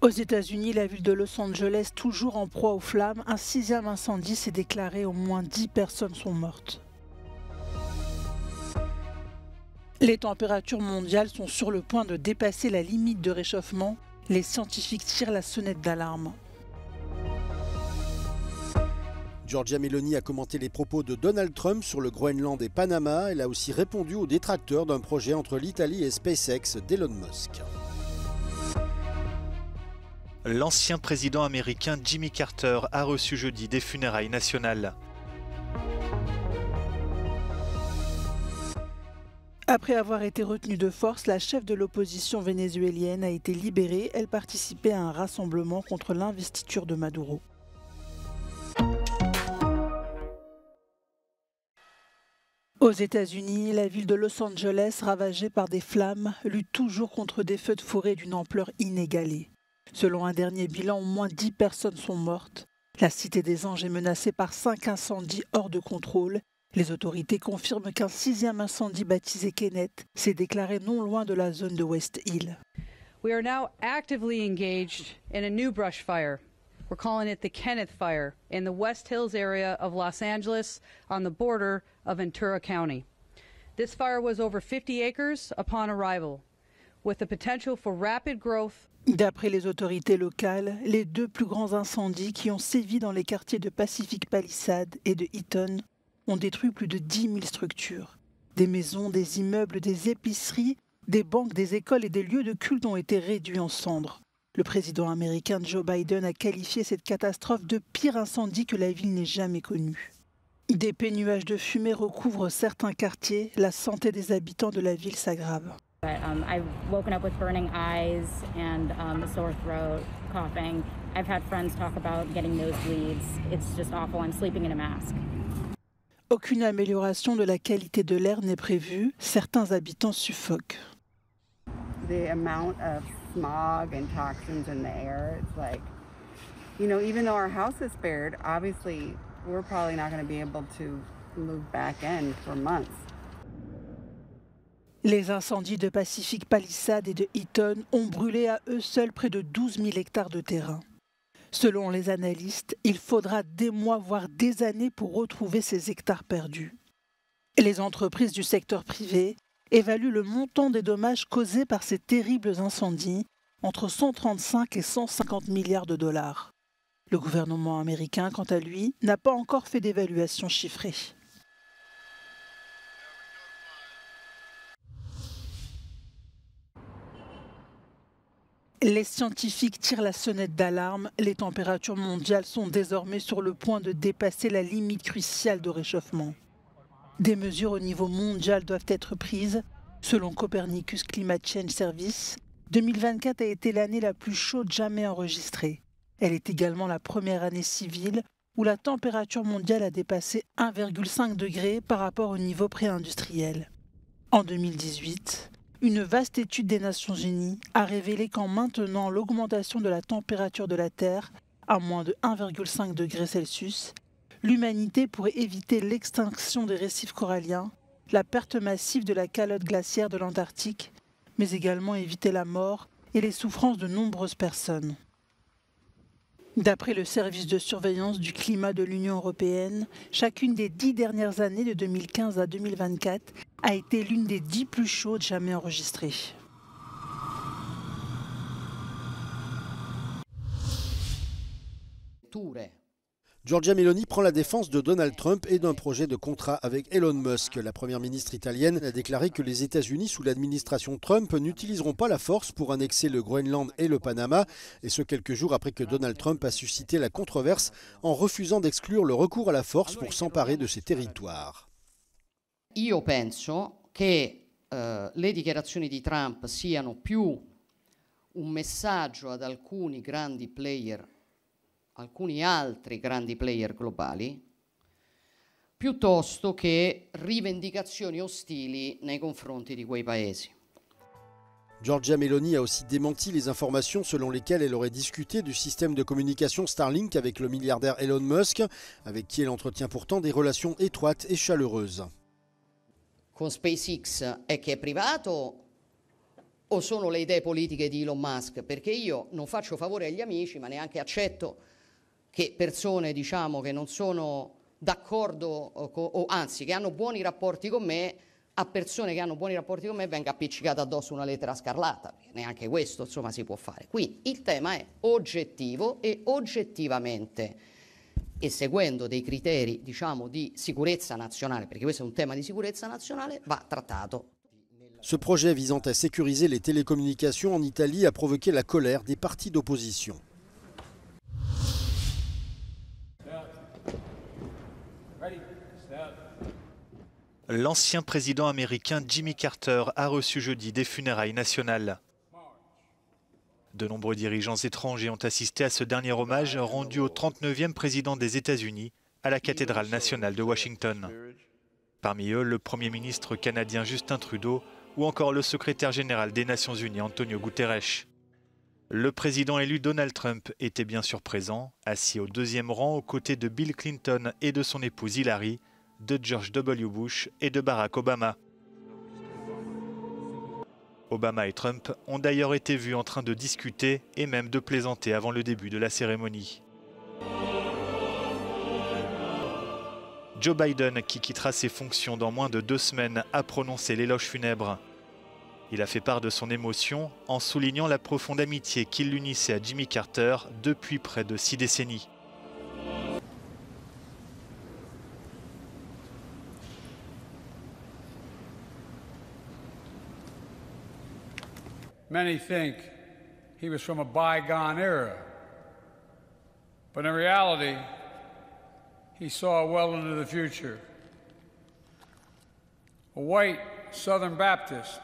Aux États-Unis, la ville de Los Angeles, toujours en proie aux flammes, un 6e incendie s'est déclaré, au moins 10 personnes sont mortes. Les températures mondiales sont sur le point de dépasser la limite de réchauffement. Les scientifiques tirent la sonnette d'alarme. Giorgia Meloni a commenté les propos de Donald Trump sur le Groenland et Panama. Elle a aussi répondu aux détracteurs d'un projet entre l'Italie et SpaceX d'Elon Musk. L'ancien président américain Jimmy Carter a reçu jeudi des funérailles nationales. Après avoir été retenue de force, la chef de l'opposition vénézuélienne a été libérée. Elle participait à un rassemblement contre l'investiture de Maduro. Aux États-Unis, la ville de Los Angeles, ravagée par des flammes, lutte toujours contre des feux de forêt d'une ampleur inégalée. Selon un dernier bilan, au moins 10 personnes sont mortes. La Cité des Anges est menacée par 5 incendies hors de contrôle. Les autorités confirment qu'un 6e incendie baptisé Kenneth s'est déclaré non loin de la zone de West Hill. We are now actively engaged in a new brush fire. We're calling it the Kenneth Fire in the West Hills area of Los Angeles on the border of Ventura County. This fire was over 50 acres upon arrival, with the potential for rapid growth. D'après les autorités locales, les 2 plus grands incendies qui ont sévi dans les quartiers de Pacific Palisades et de Eaton ont détruit plus de 10 000 structures. Des maisons, des immeubles, des épiceries, des banques, des écoles et des lieux de culte ont été réduits en cendres. Le président américain Joe Biden a qualifié cette catastrophe de pire incendie que la ville n'ait jamais connu. D'épais nuages de fumée recouvrent certains quartiers. La santé des habitants de la ville s'aggrave. I've woken up with burning eyes and a sore throat, coughing. I've had friends talk about getting nosebleeds. It's just awful. I'm sleeping in a mask. Aucune amélioration de la qualité de l'air n'est prévue. Certains habitants suffoquent. The amount of smog and toxins in the air, it's like, even though our house is spared, obviously we're probably not going to be able to move back in for months. Les incendies de Pacific Palisades et de Eaton ont brûlé à eux seuls près de 12 000 hectares de terrain. Selon les analystes, il faudra des mois, voire des années pour retrouver ces hectares perdus. Les entreprises du secteur privé évaluent le montant des dommages causés par ces terribles incendies entre 135 et 150 milliards de dollars. Le gouvernement américain, quant à lui, n'a pas encore fait d'évaluation chiffrée. Les scientifiques tirent la sonnette d'alarme. Les températures mondiales sont désormais sur le point de dépasser la limite cruciale de réchauffement. Des mesures au niveau mondial doivent être prises. Selon Copernicus Climate Change Service, 2024 a été l'année la plus chaude jamais enregistrée. Elle est également la première année civile où la température mondiale a dépassé 1,5 degré par rapport au niveau pré-industriel. En 2018, une vaste étude des Nations Unies a révélé qu'en maintenant l'augmentation de la température de la Terre à moins de 1,5 degré Celsius, l'humanité pourrait éviter l'extinction des récifs coralliens, la perte massive de la calotte glaciaire de l'Antarctique, mais également éviter la mort et les souffrances de nombreuses personnes. D'après le service de surveillance du climat de l'Union européenne, chacune des 10 dernières années de 2015 à 2024 a été l'une des 10 plus chaudes jamais enregistrées. Giorgia Meloni prend la défense de Donald Trump et d'un projet de contrat avec Elon Musk. La première ministre italienne a déclaré que les États-Unis sous l'administration Trump n'utiliseront pas la force pour annexer le Groenland et le Panama, et ce quelques jours après que Donald Trump a suscité la controverse en refusant d'exclure le recours à la force pour s'emparer de ces territoires. Io penso che le dichiarazioni di Trump siano più un messaggio ad alcuni grandi player, alcuni altri grandi player globali, piuttosto che rivendicazioni ostili nei confronti di quei paesi. Giorgia Meloni a aussi démenti les informations selon lesquelles elle aurait discuté du système de communication Starlink avec le milliardaire Elon Musk, avec qui elle entretient pourtant des relations étroites et chaleureuses. Con SpaceX è che è privato o sono le idee politiche di Elon Musk? Perché io non faccio favore agli amici, ma neanche accetto che persone, diciamo, che non sono d'accordo o anzi che hanno buoni rapporti con me, a persone che hanno buoni rapporti con me venga appiccicata addosso una lettera scarlata, neanche questo insomma si può fare. Qui il tema è oggettivo e oggettivamente e seguendo dei criteri, diciamo, di sicurezza nazionale, perché questo è un tema di sicurezza nazionale, va trattato. Ce projet visant à sécuriser les télécommunications en Italie a provoqué la colère des partis d'opposition. L'ancien président américain Jimmy Carter a reçu jeudi des funérailles nationales. De nombreux dirigeants étrangers ont assisté à ce dernier hommage rendu au 39e président des États-Unis à la cathédrale nationale de Washington. Parmi eux, le Premier ministre canadien Justin Trudeau ou encore le secrétaire général des Nations Unies Antonio Guterres. Le président élu Donald Trump était bien sûr présent, assis au deuxième rang aux côtés de Bill Clinton et de son épouse Hillary, de George W. Bush et de Barack Obama. Obama et Trump ont d'ailleurs été vus en train de discuter et même de plaisanter avant le début de la cérémonie. Joe Biden, qui quittera ses fonctions dans moins de 2 semaines, a prononcé l'éloge funèbre. Il a fait part de son émotion en soulignant la profonde amitié qui l'unissait à Jimmy Carter depuis près de 6 décennies. Many think he was from a bygone era, but in reality, he saw well into the future. A white Southern Baptist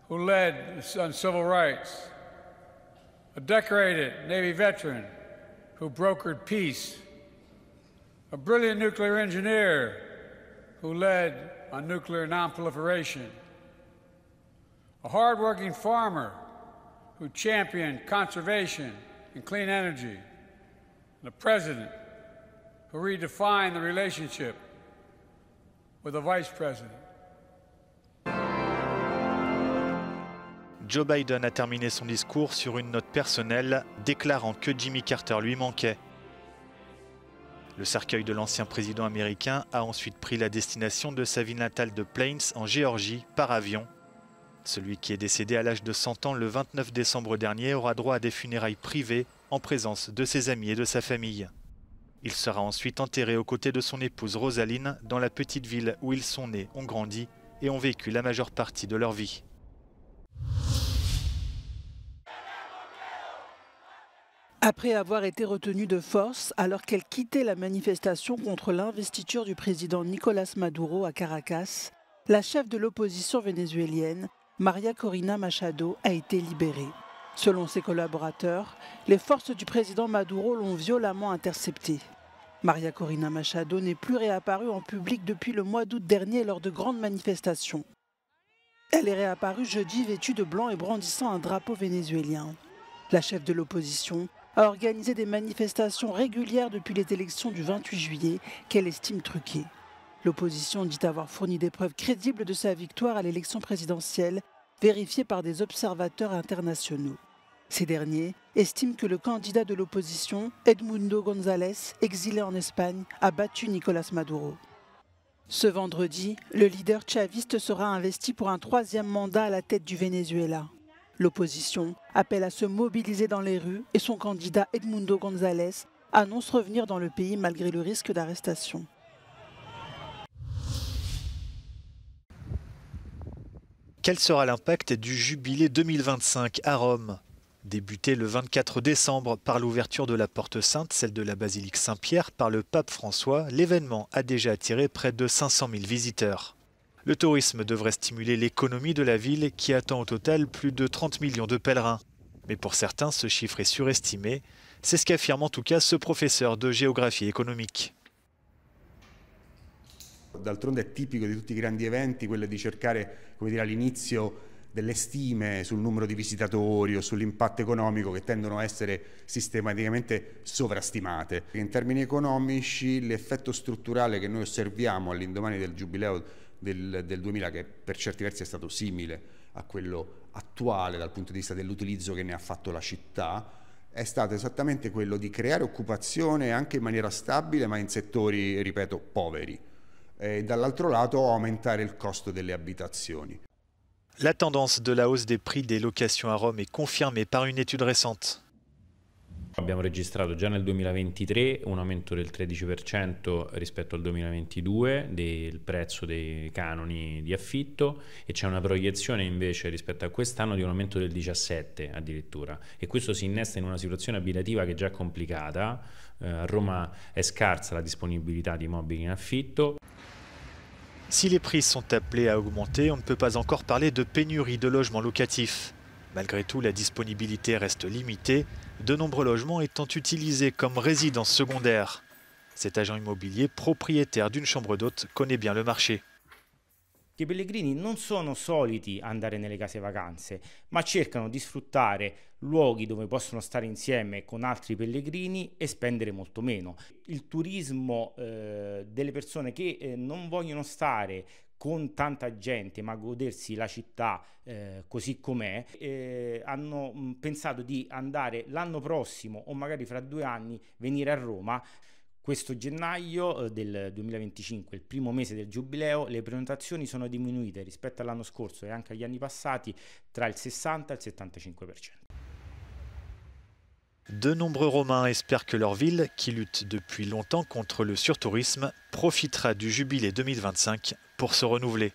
who led on civil rights, a decorated Navy veteran who brokered peace, a brilliant nuclear engineer who led on nuclear nonproliferation, a hard-working farmer who championed conservation and clean energy, and a president who redefined the relationship with a vice president. Joe Biden a terminé son discours sur une note personnelle, déclarant que Jimmy Carter lui manquait. Le cercueil de l'ancien président américain a ensuite pris la destination de sa ville natale de Plains en Géorgie par avion. Celui qui est décédé à l'âge de 100 ans le 29 décembre dernier aura droit à des funérailles privées en présence de ses amis et de sa famille. Il sera ensuite enterré aux côtés de son épouse Rosaline dans la petite ville où ils sont nés, ont grandi et ont vécu la majeure partie de leur vie. Après avoir été retenue de force alors qu'elle quittait la manifestation contre l'investiture du président Nicolás Maduro à Caracas, la chef de l'opposition vénézuélienne, María Corina Machado, a été libérée. Selon ses collaborateurs, les forces du président Maduro l'ont violemment interceptée. María Corina Machado n'est plus réapparue en public depuis le mois d'août dernier lors de grandes manifestations. Elle est réapparue jeudi vêtue de blanc et brandissant un drapeau vénézuélien. La chef de l'opposition a organisé des manifestations régulières depuis les élections du 28 juillet qu'elle estime truquées. L'opposition dit avoir fourni des preuves crédibles de sa victoire à l'élection présidentielle, vérifiées par des observateurs internationaux. Ces derniers estiment que le candidat de l'opposition, Edmundo González, exilé en Espagne, a battu Nicolás Maduro. Ce vendredi, le leader chaviste sera investi pour un 3e mandat à la tête du Venezuela. L'opposition appelle à se mobiliser dans les rues et son candidat Edmundo González annonce revenir dans le pays malgré le risque d'arrestation. Quel sera l'impact du Jubilé 2025 à Rome? Débuté le 24 décembre par l'ouverture de la Porte Sainte, celle de la basilique Saint-Pierre, par le pape François, l'événement a déjà attiré près de 500 000 visiteurs. Le tourisme devrait stimuler l'économie de la ville qui attend au total plus de 30 millions de pèlerins. Mais pour certains, ce chiffre est surestimé. C'est ce qu'affirme en tout cas ce professeur de géographie économique. D'altronde è tipico di tutti i grandi eventi quello di cercare, come dire, all'inizio delle stime sul numero di visitatori o sull'impatto economico che tendono a essere sistematicamente sovrastimate. In termini economici l'effetto strutturale che noi osserviamo all'indomani del giubileo del 2000, che per certi versi è stato simile a quello attuale dal punto di vista dell'utilizzo che ne ha fatto la città è stato esattamente quello di creare occupazione anche in maniera stabile, ma in settori, ripeto, poveri. E dall'altro lato aumentare il costo delle abitazioni. La tendance de la hausse des prix des locations à Rome est confirmée par une étude récente. Abbiamo registrato già nel 2023 un aumento del 13% rispetto al 2022 del prezzo dei canoni di affitto e c'è una proiezione invece rispetto a quest'anno di un aumento del 17% addirittura, e questo si innesta in una situazione abitativa che è già complicata. A Roma è scarsa la disponibilità di mobili in affitto. Si les prix sont appelés à augmenter, on ne peut pas encore parler de pénurie de logements locatifs. Malgré tout, la disponibilité reste limitée, de nombreux logements étant utilisés comme résidences secondaires. Cet agent immobilier, propriétaire d'une chambre d'hôte, connaît bien le marché. I pellegrini non sono soliti andare nelle case vacanze, ma cercano di sfruttare luoghi dove possono stare insieme con altri pellegrini e spendere molto meno. Il turismo delle persone che non vogliono stare con tanta gente ma godersi la città così com'è, hanno pensato di andare l'anno prossimo o magari fra 2 anni venire a Roma. Questo gennaio del 2025, il primo mese del giubileo, le prenotazioni sono diminuite rispetto all'anno scorso e anche agli anni passati tra il 60 e il 75%. De nombreux Romains espèrent que leur ville, qui lutte depuis longtemps contre le surtourisme, profitera du jubilé 2025 pour se renouveler.